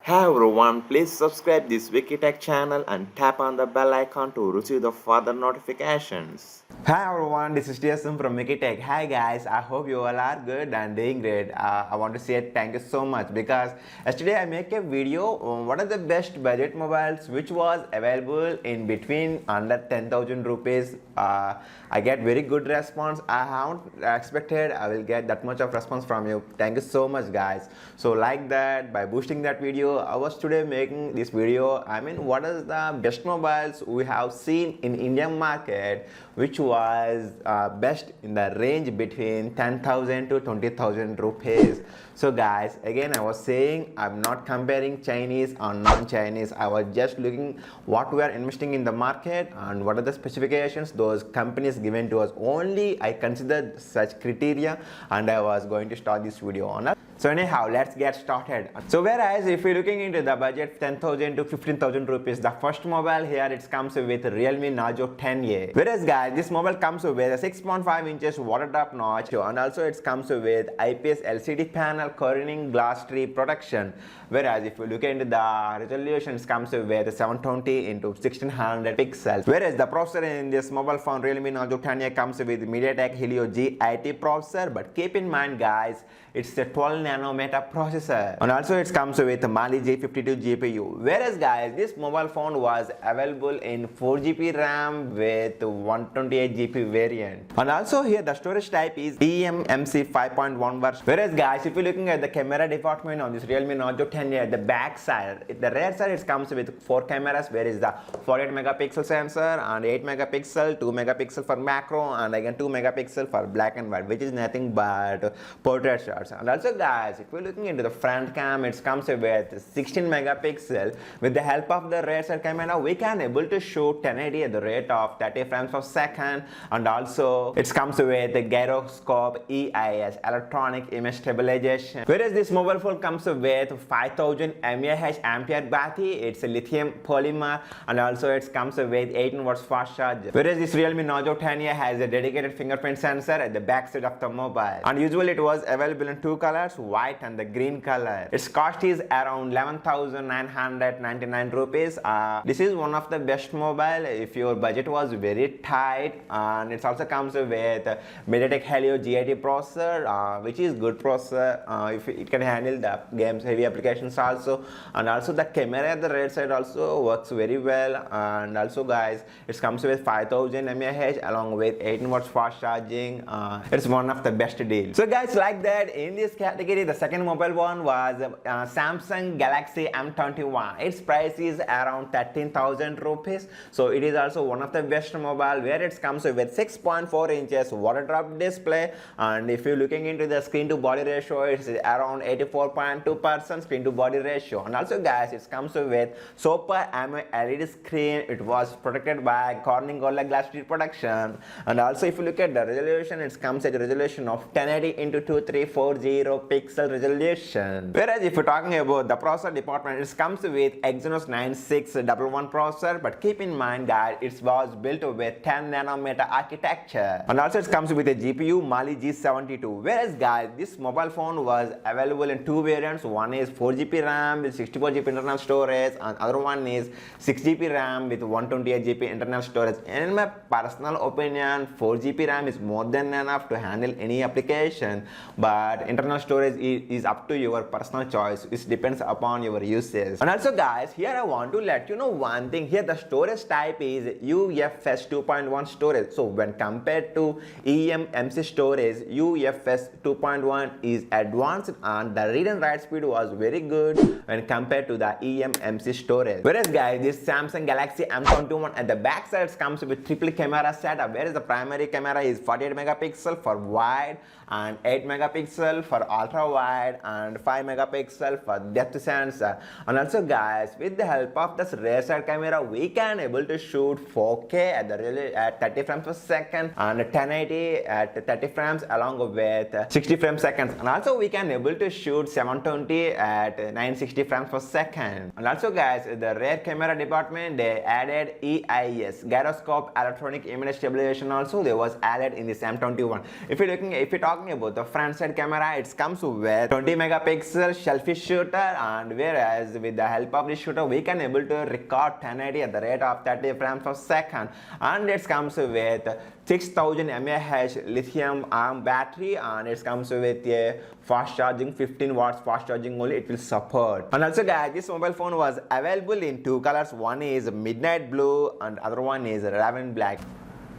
Hi everyone, please subscribe this Vicky Tech channel and tap on the bell icon to receive the further notifications. Hi everyone, this is TSM from Vicky Tech. Hi guys, I hope you all are good and doing great. I want to say thank you so much because yesterday I make a video on what are the best budget mobiles which was available in between under 10,000 rupees. I get very good response. I haven't expected I will get that much of response from you. Thank you so much guys. So like that, by boosting that video, I was today making this video. I mean, what is the best mobiles we have seen in Indian market which was best in the range between 10,000 to 20,000 rupees. So guys, again I was saying I'm not comparing Chinese or non-Chinese. I was just looking what we are investing in the market and what are the specifications those companies given to us. Only I considered such criteria and I was going to start this video on it. So anyhow, let's get started. So whereas if you're looking into the budget 10,000 to 15,000 rupees, the first mobile here it comes with Realme Narzo 10A. Whereas guys, this mobile comes with a 6.5 inches water drop notch and also it comes with IPS LCD panel corning glass tree protection. Whereas if you look into the resolution, it comes with 720 into 1600 pixels. Whereas the processor in this mobile phone Realme Narzo 10A comes with MediaTek Helio G80 processor, but keep in mind guys, it's a 12 nanometer processor and also it comes with Mali J52 GPU. Whereas guys, this mobile phone was available in 4GB RAM with 128GB variant, and also here the storage type is eMMC 5.1 version. Whereas guys, if you're looking at the camera department on this Realme Narzo 10A, at the back side, the rear side it comes with 4 cameras, where is the 48 megapixel sensor and 8 megapixel, 2 megapixel for macro and again 2 megapixel for black and white, which is nothing but portrait shots. And also guys, if we're looking into the front cam, it comes with 16 megapixel. With the help of the rear side camera, we can able to shoot 1080 at the rate of 30 frames per second, and also it comes with the gyroscope EIS, electronic image stabilization. Whereas this mobile phone comes with 5000 mAh ampere battery, it's a lithium polymer, and also it comes with 18 watts fast charge. Whereas this Realme Narzo 10A has a dedicated fingerprint sensor at the back side of the mobile, and usually it was available in 2 colors, white and the green color. Its cost is around 11,999 rupees. This is one of the best mobile if your budget was very tight, and it also comes with MediaTek Helio G80 processor, which is good processor. If it can handle the games heavy applications also, and also the camera at the right side also works very well. And also guys, it comes with 5000 mAh along with 18 watts fast charging. It's one of the best deals. So guys, like that, in this category, the second mobile one was Samsung Galaxy M21. Its price is around 13,000 rupees. So it is also one of the best mobile, where it comes with 6.4 inches water drop display, and if you're looking into the screen to body ratio, it's around 84.2% screen to body ratio. And also guys, it comes with Super AMOLED LED screen. It was protected by Corning Gorilla Glass Tree protection. And also if you look at the resolution, it comes at a resolution of 1080 into 2340 pixel resolution. Whereas if you're talking about the processor department, it comes with Exynos 9611 processor, but keep in mind that it was built with 10 nanometer architecture, and also it comes with a GPU Mali G72. Whereas guys, this mobile phone was available in 2 variants. One is 4GB RAM with 64GB internal storage, and other one is 6GB RAM with 128GB internal storage. In my personal opinion, 4GB RAM is more than enough to handle any application, but internal storage is up to your personal choice. It depends upon your usage. And also guys, here I want to let you know one thing. Here the storage type is UFS 2.1 storage. So when compared to eMMC storage, UFS 2.1 is advanced, and the read and write speed was very good when compared to the eMMC storage. Whereas guys, this Samsung Galaxy M21 at the back side comes with triple camera setup, whereas the primary camera is 48 megapixel for wide and 8 megapixel for ultra wide and 5 megapixel for depth sensor. And also guys, with the help of this rear side camera, we can able to shoot 4K at 30 frames per second and 1080 at 30 frames along with 60 frames seconds. And also we can able to shoot 720 at 960 frames per second. And also guys, the rear camera department, they added EIS, gyroscope electronic image stabilization also. They was added in this M21. If you're talking about the front side camera, it comes with 20 megapixel selfie shooter, and whereas with the help of this shooter we can able to record 1080 at the rate of 30 frames per second, and it comes with 6000 mAh lithium ion battery, and it comes with a fast charging 15 watts fast charging only it will support. And also guys, this mobile phone was available in two colors. One is midnight blue and other one is raven black.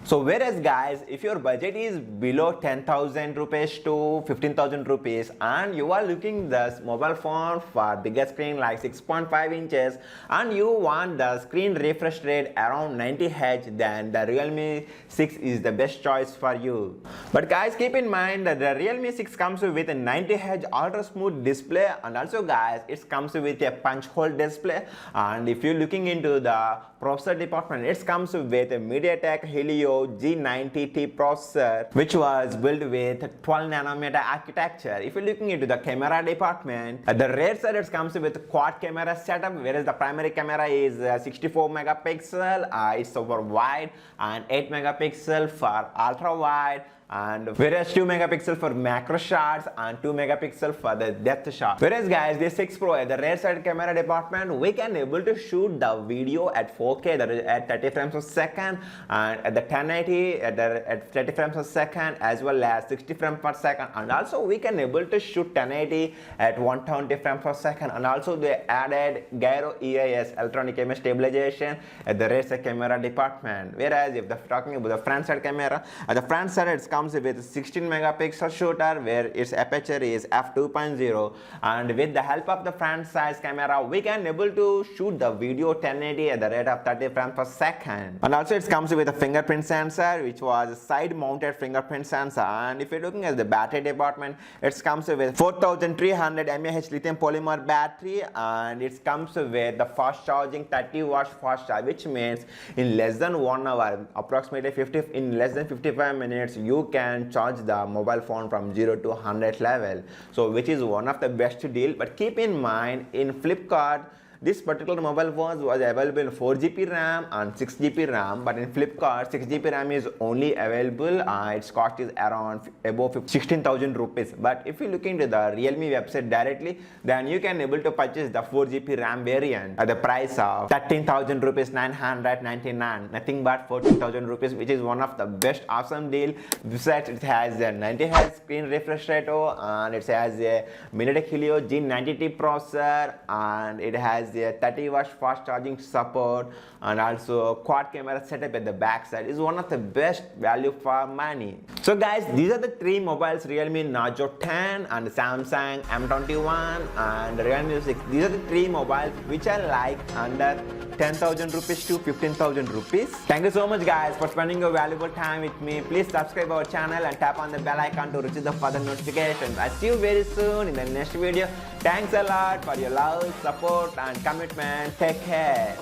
So whereas guys, if your budget is below 10,000 rupees to 15,000 rupees and you are looking this mobile phone for bigger screen like 6.5 inches and you want the screen refresh rate around 90 Hz, then the Realme 6 is the best choice for you. But guys, keep in mind that the Realme 6 comes with a 90 Hz ultra smooth display, and also guys, it comes with a punch hole display. And if you're looking into the processor department, it comes with a MediaTek Helio G90T processor, which was built with 12 nanometer architecture. If you're looking into the camera department, at the rear side it comes with quad camera setup, whereas the primary camera is 64 megapixel, it's over wide, and 8 megapixel for ultra wide, and whereas 2 megapixel for macro shots and 2 megapixel for the depth shot. Whereas guys, this 6 Pro at the rear side camera department, we can able to shoot the video at 4K, that is at 30 frames per second, and at the 1080 at 30 frames per second, as well as 60 frames per second, and also we can able to shoot 1080 at 120 frames per second, and also they added gyro EIS electronic image stabilization at the rear side camera department. Whereas if they're talking about the front side camera, at the front side it's comes with 16 megapixel shooter where its aperture is f2.0, and with the help of the front size camera we can able to shoot the video 1080 at the rate of 30 frames per second. And also it comes with a fingerprint sensor, which was a side mounted fingerprint sensor. And if you're looking at the battery department, it comes with 4300 mAh lithium polymer battery, and it comes with the fast charging 30 watts fast charge, which means in less than 1 hour, approximately in less than 55 minutes, you can charge the mobile phone from 0 to 100 level, so which is one of the best deal. But keep in mind, in Flipkart this particular mobile phone was available in 4GB RAM and 6GB RAM, but in Flipkart 6GB RAM is only available, its cost is around above 16,000 rupees. But if you look into the Realme website directly, then you can able to purchase the 4GB RAM variant at the price of 13,000 rupees 999, nothing but 14,000 rupees, which is one of the best awesome deal. Besides, it has a 90 Hz screen refresh rate, and it has a MediaTek Helio G90T processor, and it has the 30 watts fast charging support, and also quad camera setup at the back side. Is one of the best value for money. So guys, these are the three mobiles: Realme Narzo 10 and Samsung M21 and Realme 6. These are the three mobiles which are like under 10,000 rupees to 15,000 rupees. Thank you so much guys for spending your valuable time with me. Please subscribe our channel and tap on the bell icon to receive the further notifications. I'll see you very soon in the next video. Thanks a lot for your love, support and commitment. Take care.